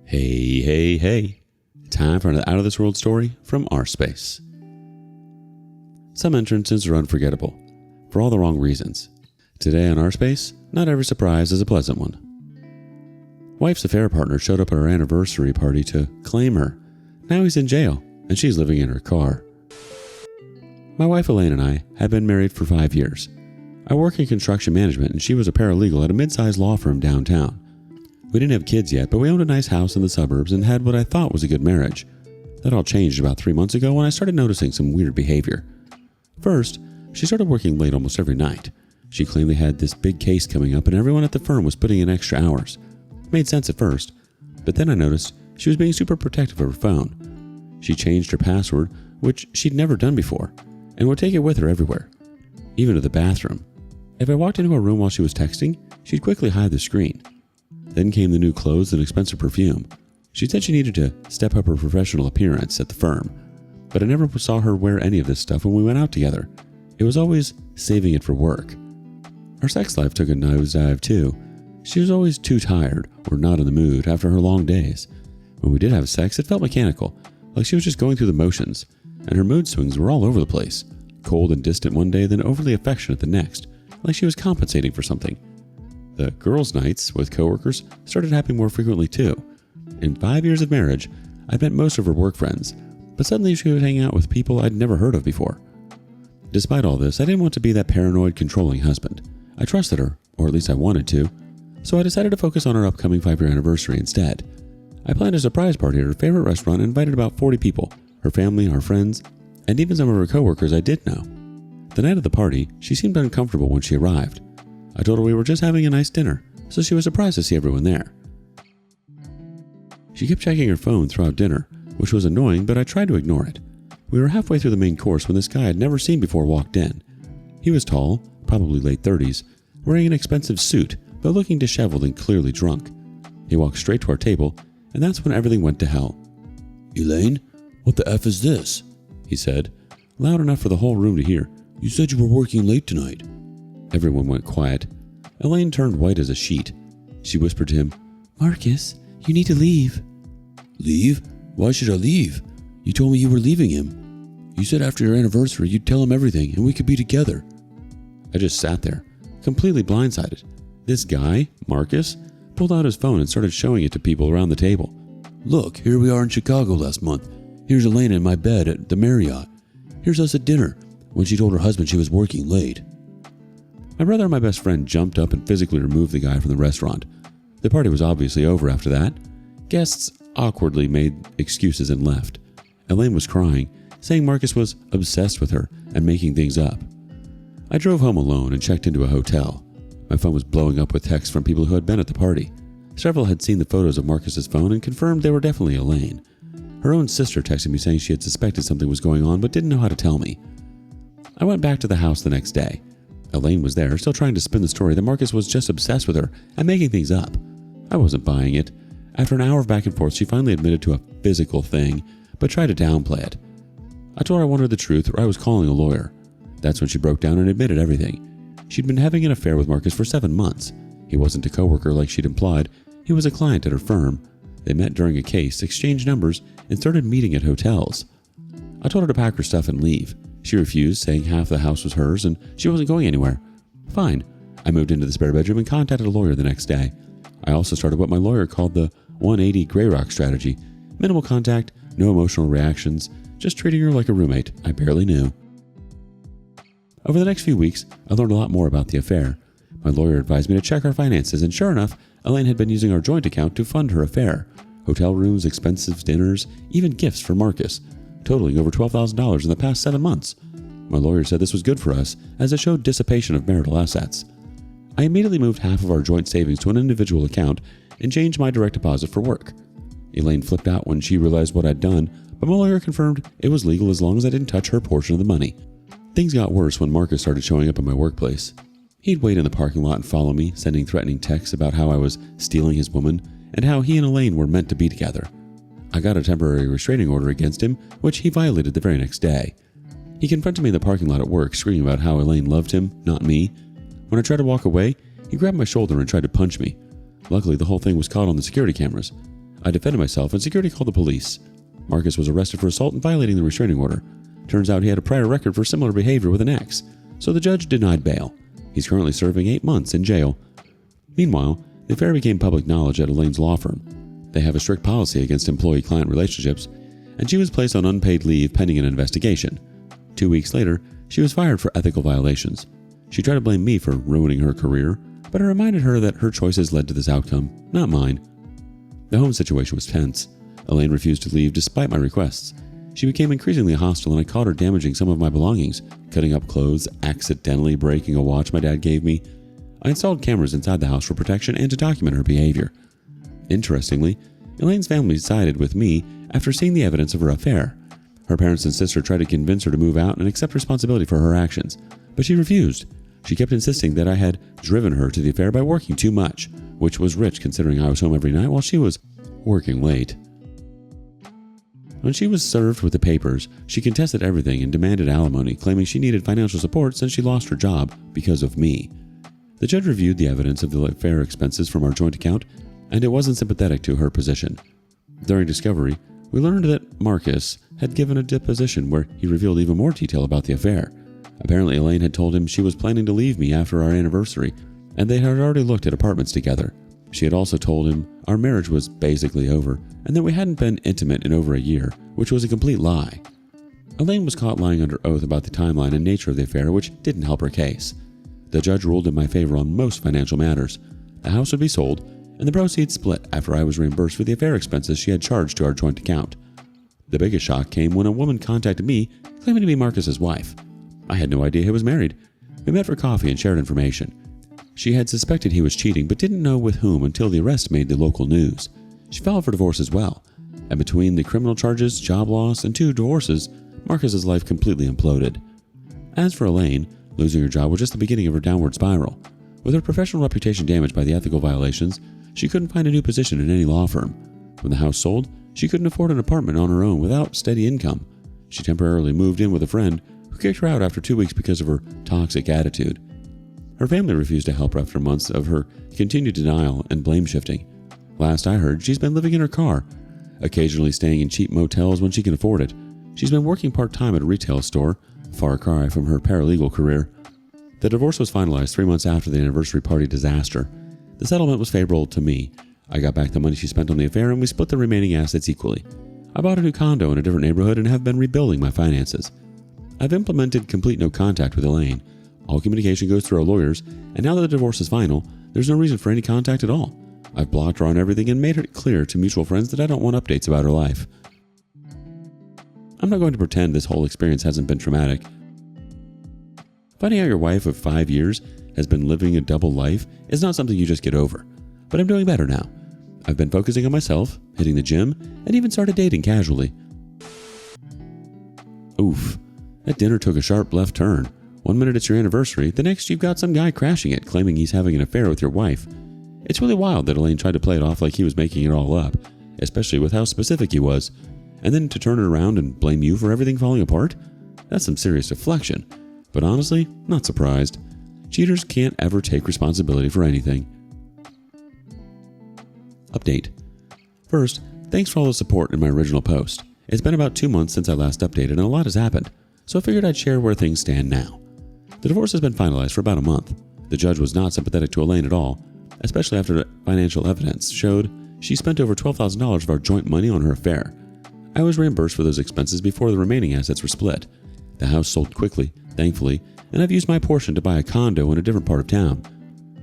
Hey, hey, hey. Time for an out of this world story from rSpace. Some entrances are unforgettable, for all the wrong reasons. Today on rSpace, not every surprise is a pleasant one. Wife's affair partner showed up at our anniversary party to claim her. Now he's in jail, and she's living in her car. My wife Elaine and I had been married for 5 years. I work in construction management, and she was a paralegal at a mid-sized law firm downtown. We didn't have kids yet, but we owned a nice house in the suburbs and had what I thought was a good marriage. That all changed about 3 months ago when I started noticing some weird behavior. First, she started working late almost every night. She claimed they had this big case coming up and everyone at the firm was putting in extra hours. Made sense at first, but then I noticed she was being super protective of her phone. She changed her password, which she'd never done before, and would take it with her everywhere, even to the bathroom. If I walked into her room while she was texting, she'd quickly hide the screen. Then came the new clothes and expensive perfume. She said she needed to step up her professional appearance at the firm, but I never saw her wear any of this stuff when we went out together. It was always saving it for work. Her sex life took a nosedive too. She was always too tired or not in the mood after her long days. When we did have sex, it felt mechanical, like she was just going through the motions, and her mood swings were all over the place. Cold and distant one day, then overly affectionate the next, like she was compensating for something. The girls' nights with coworkers started happening more frequently too. In 5 years of marriage, I'd met most of her work friends, but suddenly she was hanging out with people I'd never heard of before. Despite all this, I didn't want to be that paranoid, controlling husband. I trusted her, or at least I wanted to, so I decided to focus on our upcoming 5-year anniversary instead. I planned a surprise party at her favorite restaurant and invited about 40 people, her family, our friends, and even some of her coworkers I did know. The night of the party, she seemed uncomfortable when she arrived. I told her we were just having a nice dinner, so she was surprised to see everyone there. She kept checking her phone throughout dinner, which was annoying, but I tried to ignore it. We were halfway through the main course when this guy I'd never seen before walked in. He was tall, probably late 30s, wearing an expensive suit, but looking disheveled and clearly drunk. He walked straight to our table, and that's when everything went to hell. "Elaine, what the F is this?" he said, loud enough for the whole room to hear. "You said you were working late tonight." Everyone went quiet. Elaine turned white as a sheet. She whispered to him, "Marcus, you need to leave." "Leave? Why should I leave? You told me you were leaving him. You said after your anniversary you'd tell him everything and we could be together." I just sat there, completely blindsided. This guy, Marcus, pulled out his phone and started showing it to people around the table. "Look, here we are in Chicago last month. Here's Elaine in my bed at the Marriott. Here's us at dinner when she told her husband she was working late." My brother and my best friend jumped up and physically removed the guy from the restaurant. The party was obviously over after that. Guests awkwardly made excuses and left. Elaine was crying, saying Marcus was obsessed with her and making things up. I drove home alone and checked into a hotel. My phone was blowing up with texts from people who had been at the party. Several had seen the photos of Marcus's phone and confirmed they were definitely Elaine. Her own sister texted me saying she had suspected something was going on but didn't know how to tell me. I went back to the house the next day. Elaine was there, still trying to spin the story that Marcus was just obsessed with her and making things up. I wasn't buying it. After an hour of back and forth, she finally admitted to a physical thing, but tried to downplay it. I told her I wanted the truth or I was calling a lawyer. That's when she broke down and admitted everything. She'd been having an affair with Marcus for 7 months. He wasn't a coworker like she'd implied. He was a client at her firm. They met during a case, exchanged numbers, and started meeting at hotels. I told her to pack her stuff and leave. She refused, saying half the house was hers and she wasn't going anywhere. Fine. I moved into the spare bedroom and contacted a lawyer the next day. I also started what my lawyer called the 180 Grey Rock strategy. Minimal contact, no emotional reactions, just treating her like a roommate I barely knew. Over the next few weeks, I learned a lot more about the affair. My lawyer advised me to check our finances, and sure enough, Elaine had been using our joint account to fund her affair. Hotel rooms, expensive dinners, even gifts for Marcus, totaling over $12,000 in the past 7 months. My lawyer said this was good for us, as it showed dissipation of marital assets. I immediately moved half of our joint savings to an individual account and changed my direct deposit for work. Elaine flipped out when she realized what I'd done, but my lawyer confirmed it was legal as long as I didn't touch her portion of the money. Things got worse when Marcus started showing up at my workplace. He'd wait in the parking lot and follow me, sending threatening texts about how I was stealing his woman and how he and Elaine were meant to be together. I got a temporary restraining order against him, which he violated the very next day. He confronted me in the parking lot at work, screaming about how Elaine loved him, not me. When I tried to walk away, he grabbed my shoulder and tried to punch me. Luckily, the whole thing was caught on the security cameras. I defended myself and security called the police. Marcus was arrested for assault and violating the restraining order. Turns out he had a prior record for similar behavior with an ex, so the judge denied bail. He's currently serving 8 months in jail. Meanwhile, the affair became public knowledge at Elaine's law firm. They have a strict policy against employee-client relationships, and she was placed on unpaid leave pending an investigation. 2 weeks later, she was fired for ethical violations. She tried to blame me for ruining her career, but I reminded her that her choices led to this outcome, not mine. The home situation was tense. Elaine refused to leave despite my requests. She became increasingly hostile, and I caught her damaging some of my belongings, cutting up clothes, accidentally breaking a watch my dad gave me. I installed cameras inside the house for protection and to document her behavior. Interestingly, Elaine's family sided with me after seeing the evidence of her affair. Her parents and sister tried to convince her to move out and accept responsibility for her actions, but she refused. She kept insisting that I had driven her to the affair by working too much, which was rich considering I was home every night while she was working late. When she was served with the papers, she contested everything and demanded alimony, claiming she needed financial support since she lost her job because of me. The judge reviewed the evidence of the affair expenses from our joint account, and it wasn't sympathetic to her position. During discovery, we learned that Marcus had given a deposition where he revealed even more detail about the affair. Apparently, Elaine had told him she was planning to leave me after our anniversary, and they had already looked at apartments together. She had also told him our marriage was basically over, and that we hadn't been intimate in over a year, which was a complete lie. Elaine was caught lying under oath about the timeline and nature of the affair, which didn't help her case. The judge ruled in my favor on most financial matters. The house would be sold, and the proceeds split after I was reimbursed for the affair expenses she had charged to our joint account. The biggest shock came when a woman contacted me claiming to be Marcus's wife. I had no idea he was married. We met for coffee and shared information. She had suspected he was cheating but didn't know with whom until the arrest made the local news. She filed for divorce as well, and between the criminal charges, job loss, and 2 divorces, Marcus's life completely imploded. As for Elaine, losing her job was just the beginning of her downward spiral. With her professional reputation damaged by the ethical violations, she couldn't find a new position in any law firm. When the house sold, she couldn't afford an apartment on her own without steady income. She temporarily moved in with a friend who kicked her out after 2 weeks because of her toxic attitude. Her family refused to help her after months of her continued denial and blame shifting. Last I heard, she's been living in her car, occasionally staying in cheap motels when she can afford it. She's been working part-time at a retail store, far cry from her paralegal career. The divorce was finalized 3 months after the anniversary party disaster. The settlement was favorable to me. I got back the money she spent on the affair and we split the remaining assets equally. I bought a new condo in a different neighborhood and have been rebuilding my finances. I've implemented complete no contact with Elaine. All communication goes through our lawyers, and now that the divorce is final, there's no reason for any contact at all. I've blocked her on everything and made it clear to mutual friends that I don't want updates about her life. I'm not going to pretend this whole experience hasn't been traumatic. Finding out your wife of 5 years has been living a double life is not something you just get over. But I'm doing better now. I've been focusing on myself, hitting the gym, and even started dating casually. Oof, that dinner took a sharp left turn. 1 minute it's your anniversary, the next you've got some guy crashing it, claiming he's having an affair with your wife. It's really wild that Elaine tried to play it off like he was making it all up, especially with how specific he was. And then to turn it around and blame you for everything falling apart? That's some serious deflection. But honestly, not surprised. Cheaters can't ever take responsibility for anything. Update. First, thanks for all the support in my original post. It's been about 2 months since I last updated and a lot has happened, so I figured I'd share where things stand now. The divorce has been finalized for about a month. The judge was not sympathetic to Elaine at all, especially after the financial evidence showed she spent over $12,000 of our joint money on her affair. I was reimbursed for those expenses before the remaining assets were split. The house sold quickly, thankfully, and I've used my portion to buy a condo in a different part of town.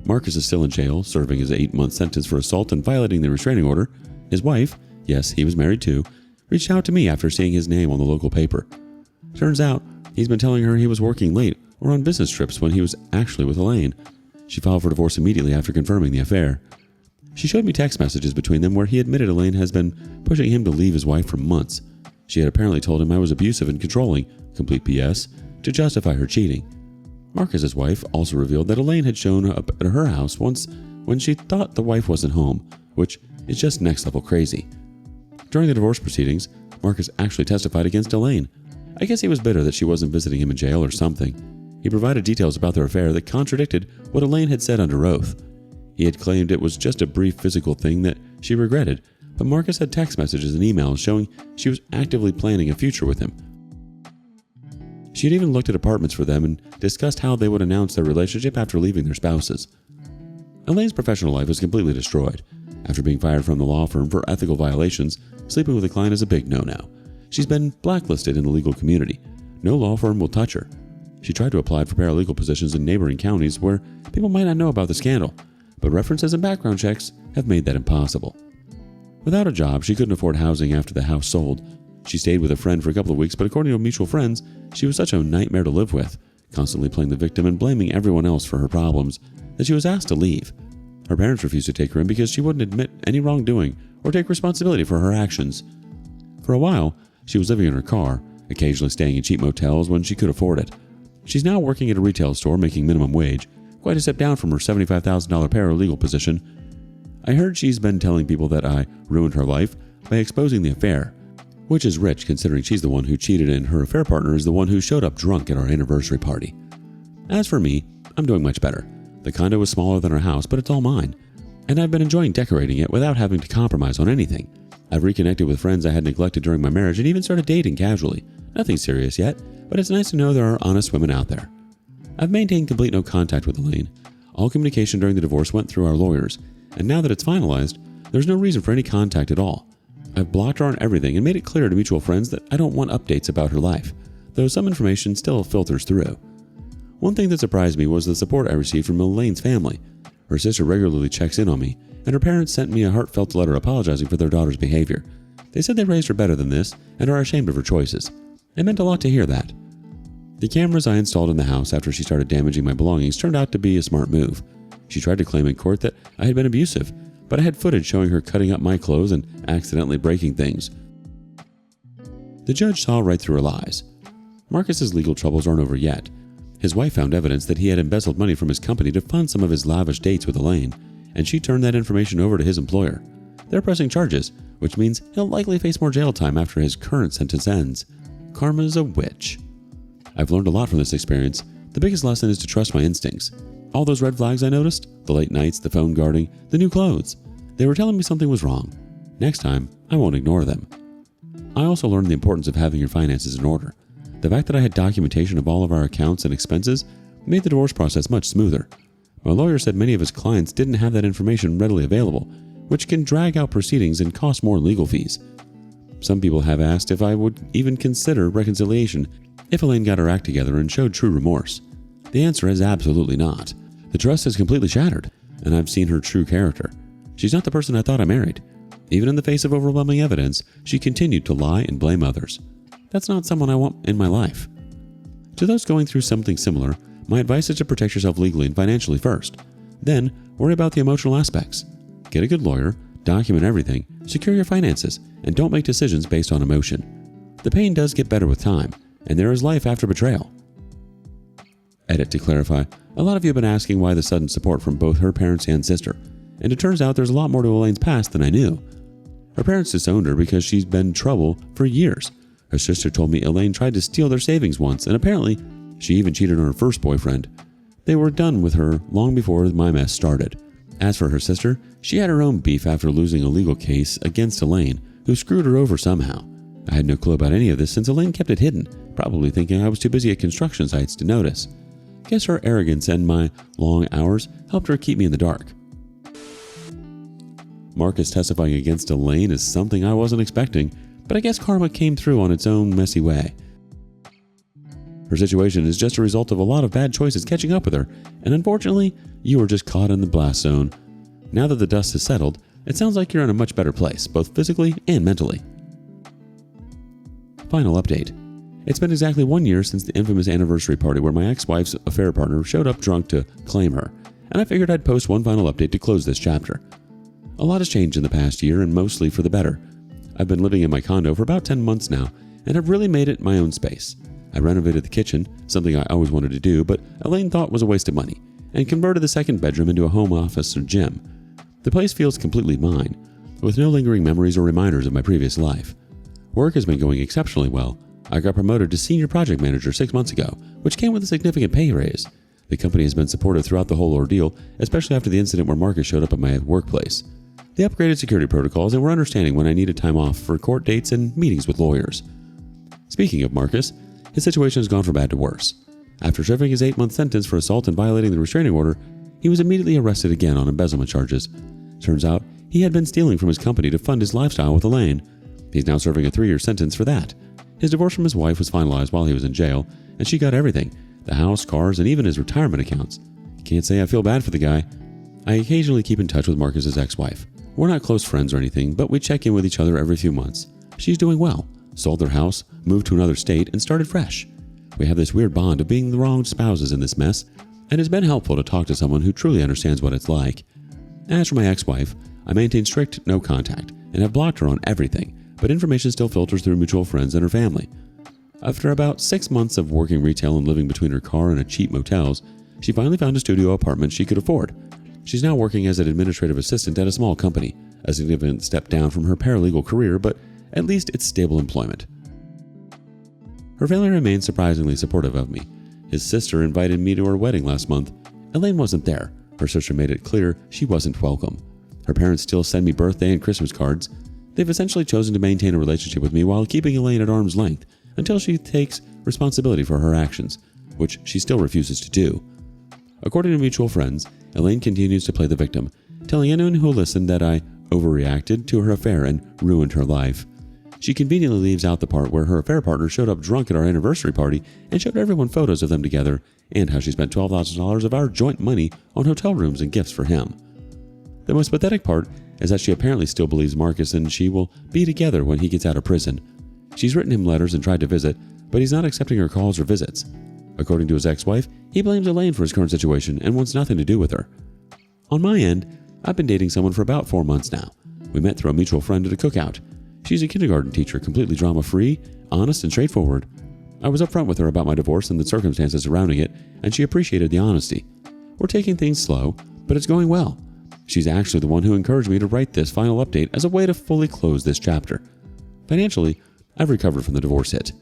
Marcus is still in jail, serving his 8-month sentence for assault and violating the restraining order. His wife, yes, he was married too, reached out to me after seeing his name on the local paper. Turns out, he's been telling her he was working late or on business trips when he was actually with Elaine. She filed for divorce immediately after confirming the affair. She showed me text messages between them where he admitted Elaine has been pushing him to leave his wife for months. She had apparently told him I was abusive and controlling, complete BS, to justify her cheating. Marcus's wife also revealed that Elaine had shown up at her house once when she thought the wife wasn't home, which is just next level crazy. During the divorce proceedings, Marcus actually testified against Elaine. I guess he was bitter that she wasn't visiting him in jail or something. He provided details about their affair that contradicted what Elaine had said under oath. He had claimed it was just a brief physical thing that she regretted, but Marcus had text messages and emails showing she was actively planning a future with him. She had even looked at apartments for them and discussed how they would announce their relationship after leaving their spouses. Elaine's professional life was completely destroyed. After being fired from the law firm for ethical violations, sleeping with a client is a big no-no. She's been blacklisted in the legal community. No law firm will touch her. She tried to apply for paralegal positions in neighboring counties where people might not know about the scandal, but references and background checks have made that impossible. Without a job, she couldn't afford housing after the house sold. She stayed with a friend for a couple of weeks, but according to mutual friends, she was such a nightmare to live with, constantly playing the victim and blaming everyone else for her problems, that she was asked to leave. Her parents refused to take her in because she wouldn't admit any wrongdoing or take responsibility for her actions. For a while, she was living in her car, occasionally staying in cheap motels when she could afford it. She's now working at a retail store making minimum wage, quite a step down from her $75,000 paralegal position. I heard she's been telling people that I ruined her life by exposing the affair, which is rich considering she's the one who cheated and her affair partner is the one who showed up drunk at our anniversary party. As for me, I'm doing much better. The condo is smaller than our house, but it's all mine, and I've been enjoying decorating it without having to compromise on anything. I've reconnected with friends I had neglected during my marriage and even started dating casually. Nothing serious yet, but it's nice to know there are honest women out there. I've maintained complete no contact with Elaine. All communication during the divorce went through our lawyers, and now that it's finalized, there's no reason for any contact at all. I've blocked her on everything and made it clear to mutual friends that I don't want updates about her life, though some information still filters through. One thing that surprised me was the support I received from Elaine's family. Her sister regularly checks in on me, and her parents sent me a heartfelt letter apologizing for their daughter's behavior. They said they raised her better than this and are ashamed of her choices. It meant a lot to hear that. The cameras I installed in the house after she started damaging my belongings turned out to be a smart move. She tried to claim in court that I had been abusive, but I had footage showing her cutting up my clothes and accidentally breaking things. The judge saw right through her lies. Marcus's legal troubles aren't over yet. His wife found evidence that he had embezzled money from his company to fund some of his lavish dates with Elaine, and she turned that information over to his employer. They're pressing charges, which means he'll likely face more jail time after his current sentence ends. Karma's a witch. I've learned a lot from this experience. The biggest lesson is to trust my instincts. All those red flags I noticed, the late nights, the phone guarding, the new clothes, they were telling me something was wrong. Next time, I won't ignore them. I also learned the importance of having your finances in order. The fact that I had documentation of all of our accounts and expenses made the divorce process much smoother. My lawyer said many of his clients didn't have that information readily available, which can drag out proceedings and cost more legal fees. Some people have asked if I would even consider reconciliation if Elaine got her act together and showed true remorse. The answer is absolutely not. The trust is completely shattered, and I've seen her true character. She's not the person I thought I married. Even in the face of overwhelming evidence, she continued to lie and blame others. That's not someone I want in my life. To those going through something similar, my advice is to protect yourself legally and financially first. Then, worry about the emotional aspects. Get a good lawyer, document everything, secure your finances, and don't make decisions based on emotion. The pain does get better with time, and there is life after betrayal. Edit to clarify, a lot of you have been asking why the sudden support from both her parents and sister, and it turns out there's a lot more to Elaine's past than I knew. Her parents disowned her because she's been in trouble for years. Her sister told me Elaine tried to steal their savings once, and apparently she even cheated on her first boyfriend. They were done with her long before my mess started. As for her sister, she had her own beef after losing a legal case against Elaine, who screwed her over somehow. I had no clue about any of this since Elaine kept it hidden, probably thinking I was too busy at construction sites to notice. Guess her arrogance and my long hours helped her keep me in the dark. Marcus testifying against Elaine is something I wasn't expecting, but I guess karma came through on its own messy way. Her situation is just a result of a lot of bad choices catching up with her, and unfortunately, you were just caught in the blast zone. Now that the dust has settled, it sounds like you're in a much better place, both physically and mentally. Final update. It's been exactly 1 year since the infamous anniversary party where my ex-wife's affair partner showed up drunk to claim her, and I figured I'd post one final update to close this chapter. A lot has changed in the past year, and mostly for the better. I've been living in my condo for about 10 months now, and have really made it my own space. I renovated the kitchen, something I always wanted to do, but Elaine thought was a waste of money, and converted the second bedroom into a home office or gym. The place feels completely mine, with no lingering memories or reminders of my previous life. Work has been going exceptionally well. I got promoted to senior project manager 6 months ago, which came with a significant pay raise. The company has been supportive throughout the whole ordeal, especially after the incident where Marcus showed up at my workplace. They upgraded security protocols and were understanding when I needed time off for court dates and meetings with lawyers. Speaking of Marcus, his situation has gone from bad to worse. After serving his 8-month sentence for assault and violating the restraining order, he was immediately arrested again on embezzlement charges. Turns out, he had been stealing from his company to fund his lifestyle with Elaine. He's now serving a 3-year sentence for that. His divorce from his wife was finalized while he was in jail, and she got everything: the house, cars, and even his retirement accounts. Can't say I feel bad for the guy. I occasionally keep in touch with Marcus's ex-wife. We're not close friends or anything, but we check in with each other every few months. She's doing well, sold their house, moved to another state, and started fresh. We have this weird bond of being the wrong spouses in this mess, and it's been helpful to talk to someone who truly understands what it's like. As for my ex-wife, I maintain strict no contact and have blocked her on everything, but information still filters through mutual friends and her family. After about 6 months of working retail and living between her car and a cheap motels, she finally found a studio apartment she could afford. She's now working as an administrative assistant at a small company, a significant step down from her paralegal career, but at least it's stable employment. Her family remains surprisingly supportive of me. His sister invited me to her wedding last month. Elaine wasn't there. Her sister made it clear she wasn't welcome. Her parents still send me birthday and Christmas cards. They've essentially chosen to maintain a relationship with me while keeping Elaine at arm's length until she takes responsibility for her actions, which she still refuses to do. According to mutual friends, Elaine continues to play the victim, telling anyone who will listen that I overreacted to her affair and ruined her life. She conveniently leaves out the part where her affair partner showed up drunk at our anniversary party and showed everyone photos of them together, and how she spent $12,000 of our joint money on hotel rooms and gifts for him. The most pathetic part is that she apparently still believes Marcus and she will be together when he gets out of prison. She's written him letters and tried to visit, but he's not accepting her calls or visits. According to his ex-wife, he blames Elaine for his current situation and wants nothing to do with her. On my end, I've been dating someone for about 4 months now. We met through a mutual friend at a cookout. She's a kindergarten teacher, completely drama-free, honest, and straightforward. I was upfront with her about my divorce and the circumstances surrounding it, and she appreciated the honesty. We're taking things slow, but it's going well. She's actually the one who encouraged me to write this final update as a way to fully close this chapter. Financially, I've recovered from the divorce hit.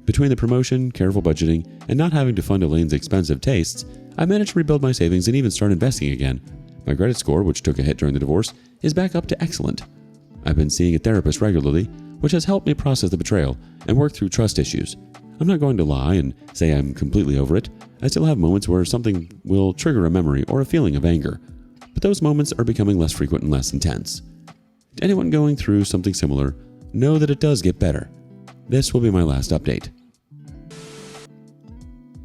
Between the promotion, careful budgeting, and not having to fund Elaine's expensive tastes, I managed to rebuild my savings and even start investing again. My credit score, which took a hit during the divorce, is back up to excellent. I've been seeing a therapist regularly, which has helped me process the betrayal and work through trust issues. I'm not going to lie and say I'm completely over it. I still have moments where something will trigger a memory or a feeling of anger, but those moments are becoming less frequent and less intense. To anyone going through something similar, know that it does get better. This will be my last update.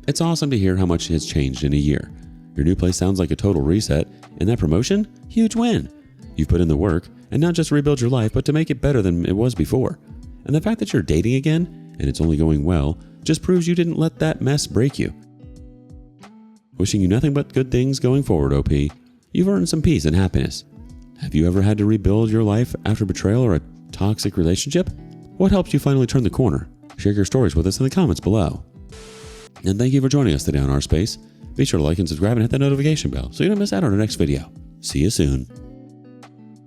It's awesome to hear how much has changed in a year. Your new place sounds like a total reset, and that promotion? Huge win! You've put in the work, and not just to rebuild your life, but to make it better than it was before. And the fact that you're dating again, and it's only going well, just proves you didn't let that mess break you. Wishing you nothing but good things going forward, OP. You've earned some peace and happiness. Have you ever had to rebuild your life after betrayal or a toxic relationship? What helped you finally turn the corner? Share your stories with us in the comments below. And thank you for joining us today on rSpace. Be sure to like and subscribe and hit that notification bell so you don't miss out on our next video. See you soon.